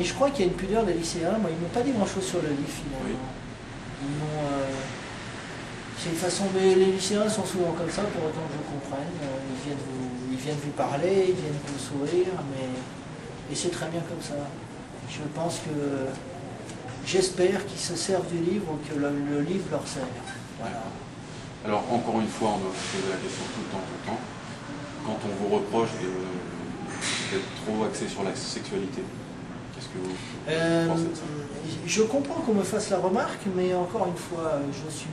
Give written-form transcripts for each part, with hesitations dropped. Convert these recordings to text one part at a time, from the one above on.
Et je crois qu'il y a une pudeur des lycéens. Moi, ils m'ont pas dit grand-chose sur le livre, finalement. Oui. Ils m'ont... c'est une façon... Mais les lycéens sont souvent comme ça, pour autant que je comprenne. Ils viennent vous parler, ils viennent vous sourire, mais... Et c'est très bien comme ça. Je pense que... J'espère qu'ils se servent du livre ou que le livre leur sert. Voilà. Alors, encore une fois, on doit se poser la question tout le temps. Quand on vous reproche d'être trop axé sur la sexualité, qu'est-ce que vous pensez de ça? Je comprends qu'on me fasse la remarque, mais encore une fois, je ne suis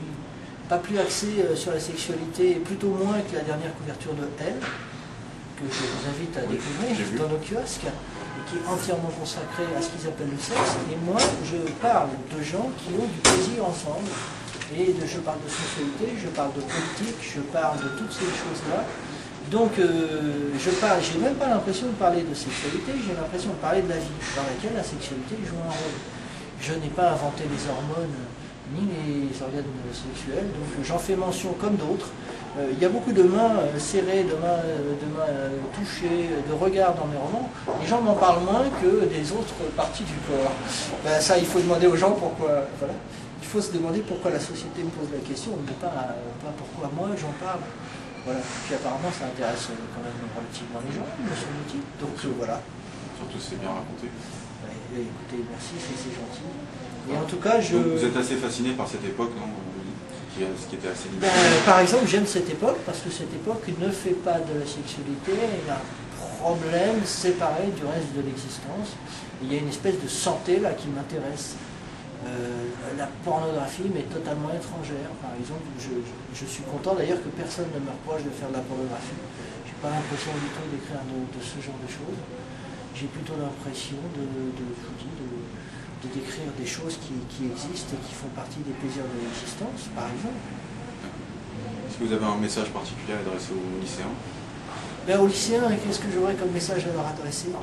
pas plus axé sur la sexualité, et plutôt moins que la dernière couverture de Elle, que je vous invite à découvrir dans nos kiosques, et qui est entièrement consacrée à ce qu'ils appellent le sexe. Et moi, je parle de gens qui ont du plaisir ensemble, et je parle de sexualité, je parle de politique, je parle de toutes ces choses-là. Donc, j'ai même pas l'impression de parler de sexualité, j'ai l'impression de parler de la vie, dans laquelle la sexualité joue un rôle. Je n'ai pas inventé les hormones, ni les organes sexuels, donc j'en fais mention comme d'autres. Il y a beaucoup de mains serrées, de mains touchées, de regards dans mes romans. Les gens m'en parlent moins que des autres parties du corps. Ben, ça, il faut demander aux gens pourquoi. Voilà. Il faut se demander pourquoi la société me pose la question, mais pas pourquoi moi j'en parle. Voilà. Puis apparemment ça intéresse quand même relativement les gens, me semble-t-il. Donc voilà. Surtout c'est bien raconté. Ouais, écoutez, merci, c'est gentil. Et en tout cas, Donc, vous êtes assez fasciné par cette époque, non? Ce qui était assez limité. Par exemple, j'aime cette époque parce que cette époque ne fait pas de la sexualité un problème séparé du reste de l'existence. Il y a une espèce de santé là qui m'intéresse. La pornographie m'est totalement étrangère. Par exemple, je suis content d'ailleurs que personne ne me reproche de faire de la pornographie. Je n'ai pas l'impression du tout d'écrire de ce genre de choses. J'ai plutôt l'impression de décrire des choses qui existent et qui font partie des plaisirs de l'existence, par exemple. Est-ce que vous avez un message particulier à adresser aux lycéens? Aux lycéens, qu'est-ce que j'aurais comme message à leur adresser?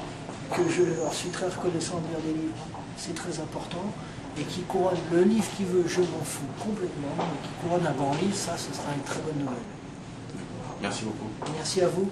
Que je leur suis très reconnaissant de lire des livres. C'est très important. Et qui couronne le livre qui veut, je m'en fous complètement, mais qui couronne un bon livre, ça, ce sera une très bonne nouvelle. Merci beaucoup. Merci à vous.